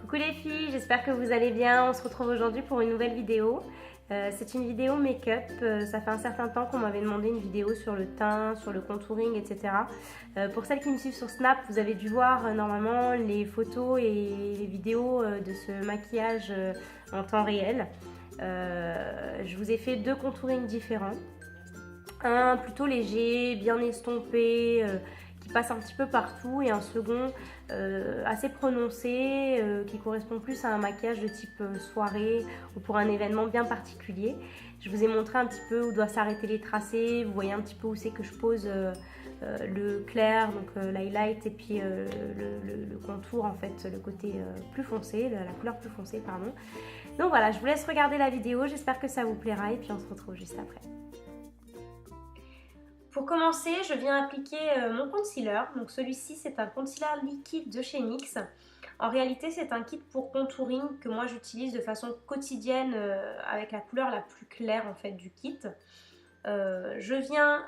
Coucou les filles, j'espère que vous allez bien. On se retrouve aujourd'hui pour une nouvelle vidéo. C'est une vidéo make-up. Ça fait un certain temps qu'on m'avait demandé une vidéo sur le teint, sur le contouring, etc. Pour celles qui me suivent sur Snap, vous avez dû voir normalement les photos et les vidéos de ce maquillage en temps réel. Je vous ai fait deux contourings différents. Un plutôt léger, bien estompé, qui passe un petit peu partout, et un second assez prononcé, qui correspond plus à un maquillage de type soirée ou pour un événement bien particulier. Je vous ai montré un petit peu où doivent s'arrêter les tracés, vous voyez un petit peu où c'est que je pose le clair, donc l'highlight, et puis le contour, en fait, le côté plus foncé, la couleur plus foncée, pardon. Donc voilà, je vous laisse regarder la vidéo, j'espère que ça vous plaira, et puis on se retrouve juste après. Pour commencer, je viens appliquer mon concealer. Donc celui-ci, c'est un concealer liquide de chez NYX. En réalité, c'est un kit pour contouring que moi j'utilise de façon quotidienne avec la couleur la plus claire en fait du kit. Je viens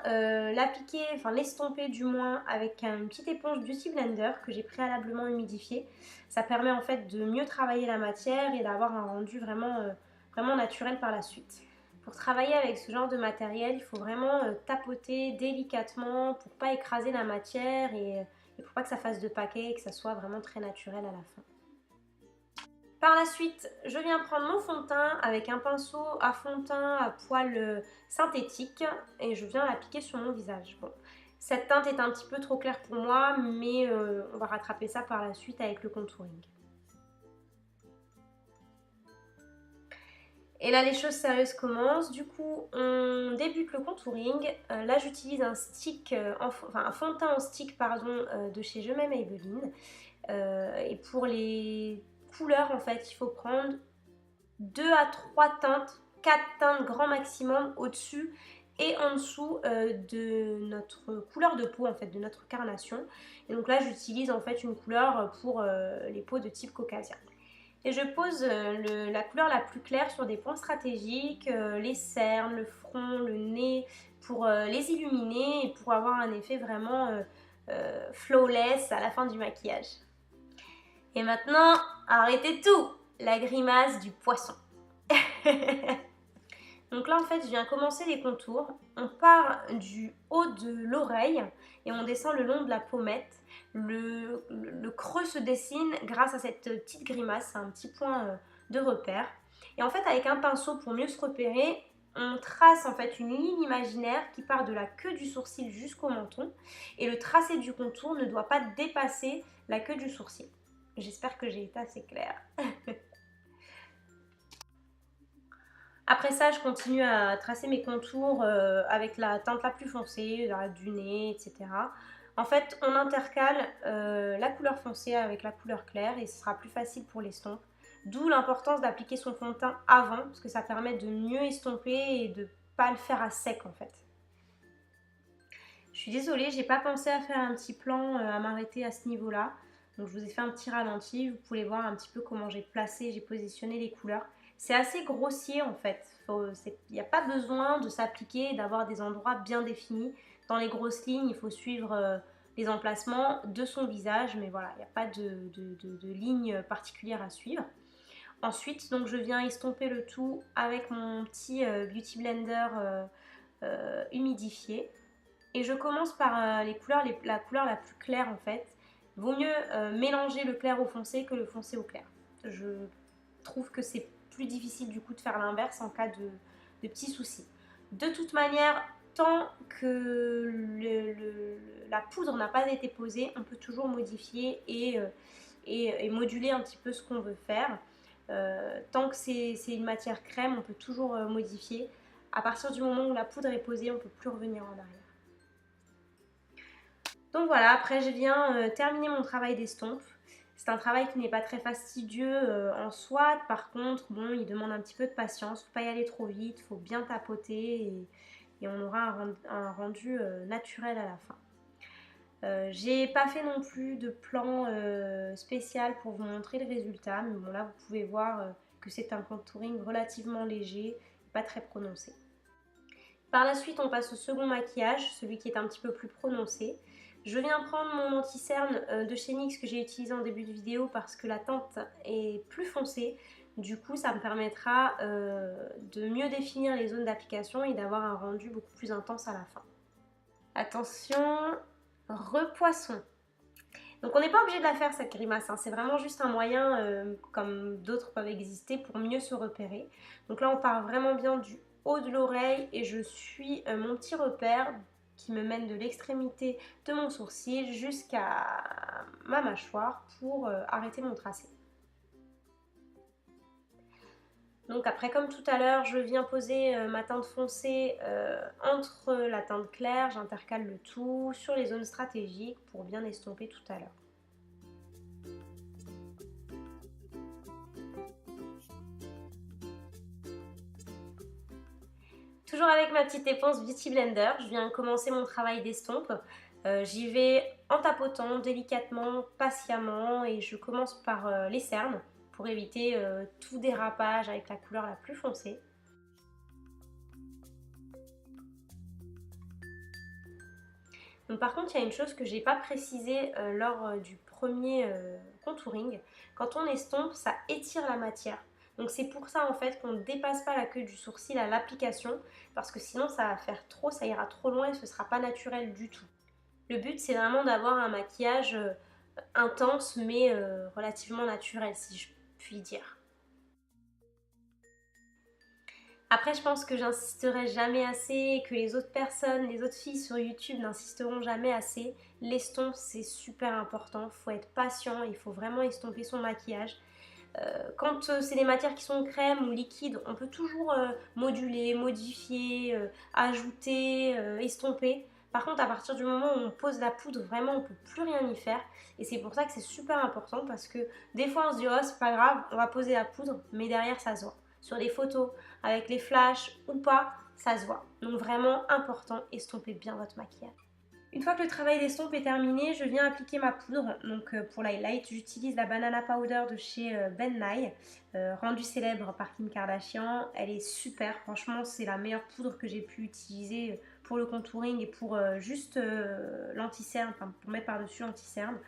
l'appliquer, enfin l'estomper du moins, avec une petite éponge Beauty Blender que j'ai préalablement humidifiée. Ça permet en fait de mieux travailler la matière et d'avoir un rendu vraiment naturel par la suite. Pour travailler avec ce genre de matériel, il faut vraiment tapoter délicatement pour pas écraser la matière et pour pas que ça fasse de paquet et que ça soit vraiment très naturel à la fin. Par la suite, je viens prendre mon fond de teint avec un pinceau à fond de teint à poils synthétique et je viens l'appliquer sur mon visage. Bon, cette teinte est un petit peu trop claire pour moi, mais on va rattraper ça par la suite avec le contouring. Et là, les choses sérieuses commencent. Du coup, on débute le contouring. Là, j'utilise un stick, un fond de teint en stick, pardon, de chez Je m'aime Maybelline. Et pour les couleurs, en fait, il faut prendre 2 à 3 teintes, 4 teintes grand maximum au-dessus et en dessous de notre couleur de peau, en fait, de notre carnation. Et donc là, j'utilise en fait une couleur pour les peaux de type caucasien. Et je pose la couleur la plus claire sur des points stratégiques, les cernes, le front, le nez, pour les illuminer et pour avoir un effet vraiment flawless à la fin du maquillage. Et maintenant, arrêtez tout! La grimace du poisson. Donc là, en fait, je viens commencer les contours. On part du haut de l'oreille et on descend le long de la pommette. Le creux se dessine grâce à cette petite grimace, c'est un petit point de repère. Et en fait, avec un pinceau, pour mieux se repérer, on trace en fait une ligne imaginaire qui part de la queue du sourcil jusqu'au menton. Et le tracé du contour ne doit pas dépasser la queue du sourcil. J'espère que j'ai été assez claire. Après ça, je continue à tracer mes contours avec la teinte la plus foncée, du nez, etc. En fait, on intercale la couleur foncée avec la couleur claire et ce sera plus facile pour l'estompe. D'où l'importance d'appliquer son fond de teint avant, parce que ça permet de mieux estomper et de ne pas le faire à sec en fait. Je suis désolée, j'ai pas pensé à faire un petit plan, à m'arrêter à ce niveau-là. Donc je vous ai fait un petit ralenti, vous pouvez voir un petit peu comment j'ai placé, j'ai positionné les couleurs. C'est assez grossier en fait, il n'y a pas besoin de s'appliquer et d'avoir des endroits bien définis. Dans les grosses lignes, il faut suivre les emplacements de son visage, mais voilà, il n'y a pas de ligne particulière à suivre. Ensuite, donc, je viens estomper le tout avec mon petit Beauty Blender humidifié. Et je commence par la couleur la plus claire en fait. Vaut mieux mélanger le clair au foncé que le foncé au clair. Je trouve que c'est plus difficile du coup de faire l'inverse en cas de petits soucis. De toute manière, tant que la poudre n'a pas été posée, on peut toujours modifier et moduler un petit peu ce qu'on veut faire. Tant que c'est une matière crème, on peut toujours modifier. À partir du moment où la poudre est posée, on ne peut plus revenir en arrière. Donc voilà, après je viens terminer mon travail d'estompe. C'est un travail qui n'est pas très fastidieux en soi. Par contre, bon, il demande un petit peu de patience. Il ne faut pas y aller trop vite, il faut bien tapoter et on aura un rendu naturel à la fin. J'ai pas fait non plus de plan spécial pour vous montrer le résultat. Mais bon, là, vous pouvez voir que c'est un contouring relativement léger, pas très prononcé. Par la suite, on passe au second maquillage, celui qui est un petit peu plus prononcé. Je viens prendre mon anti-cerne de chez NYX que j'ai utilisé en début de vidéo parce que la teinte est plus foncée. Du coup, ça me permettra de mieux définir les zones d'application et d'avoir un rendu beaucoup plus intense à la fin. Attention, repoisson. Donc on n'est pas obligé de la faire cette grimace, hein. C'est vraiment juste un moyen, comme d'autres peuvent exister, pour mieux se repérer. Donc là on part vraiment bien du haut de l'oreille et je suis mon petit repère qui me mène de l'extrémité de mon sourcil jusqu'à ma mâchoire pour arrêter mon tracé. Donc après, comme tout à l'heure, je viens poser ma teinte foncée entre la teinte claire, j'intercale le tout sur les zones stratégiques pour bien estomper tout à l'heure. Toujours avec ma petite éponge Beauty Blender, je viens commencer mon travail d'estompe. J'y vais en tapotant délicatement, patiemment et je commence par les cernes pour éviter tout dérapage avec la couleur la plus foncée. Donc, par contre, il y a une chose que je n'ai pas précisé lors du premier contouring. Quand on estompe, ça étire la matière. Donc c'est pour ça en fait qu'on ne dépasse pas la queue du sourcil à l'application parce que sinon ça va faire trop, ça ira trop loin et ce ne sera pas naturel du tout. Le but c'est vraiment d'avoir un maquillage intense mais relativement naturel si je puis dire. Après, je pense que j'insisterai jamais assez, que les autres personnes, les autres filles sur YouTube n'insisteront jamais assez. L'estompe, c'est super important, il faut être patient, il faut vraiment estomper son maquillage. Quand c'est des matières qui sont crème ou liquides, on peut toujours moduler, modifier, ajouter, estomper. Par contre, à partir du moment où on pose la poudre, vraiment, on ne peut plus rien y faire. Et c'est pour ça que c'est super important parce que des fois, on se dit « Oh, c'est pas grave, on va poser la poudre », mais derrière, ça se voit. Sur des photos, avec les flashs ou pas, ça se voit. Donc vraiment important, estompez bien votre maquillage. Une fois que le travail d'estompe est terminé, je viens appliquer ma poudre. Donc pour l'highlight, j'utilise la Banana Powder de chez Ben Nye, rendue célèbre par Kim Kardashian. Elle est super, franchement c'est la meilleure poudre que j'ai pu utiliser pour le contouring et pour juste l'anti-cerne, enfin pour mettre par-dessus l'anti-cerne.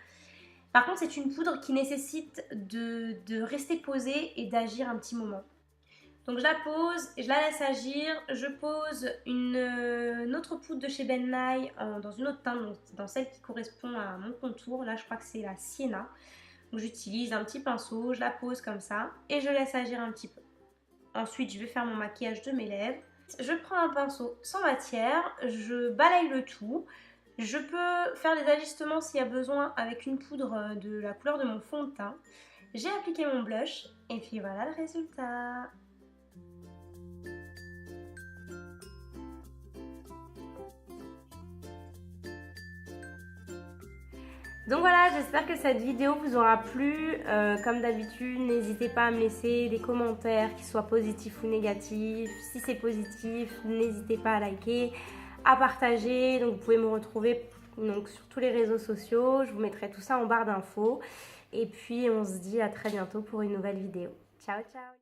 Par contre c'est une poudre qui nécessite de rester posée et d'agir un petit moment. Donc je la pose, je la laisse agir, je pose une autre poudre de chez Ben Nye dans une autre teinte, donc dans celle qui correspond à mon contour. Là je crois que c'est la Sienna. Donc j'utilise un petit pinceau, je la pose comme ça et je laisse agir un petit peu. Ensuite je vais faire mon maquillage de mes lèvres. Je prends un pinceau sans matière, je balaye le tout. Je peux faire des ajustements s'il y a besoin avec une poudre de la couleur de mon fond de teint. J'ai appliqué mon blush et puis voilà le résultat. Donc voilà, j'espère que cette vidéo vous aura plu. Comme d'habitude, n'hésitez pas à me laisser des commentaires, qu'ils soient positifs ou négatifs. Si c'est positif, n'hésitez pas à liker, à partager. Donc vous pouvez me retrouver donc, sur tous les réseaux sociaux. Je vous mettrai tout ça en barre d'infos. Et puis on se dit à très bientôt pour une nouvelle vidéo. Ciao, ciao!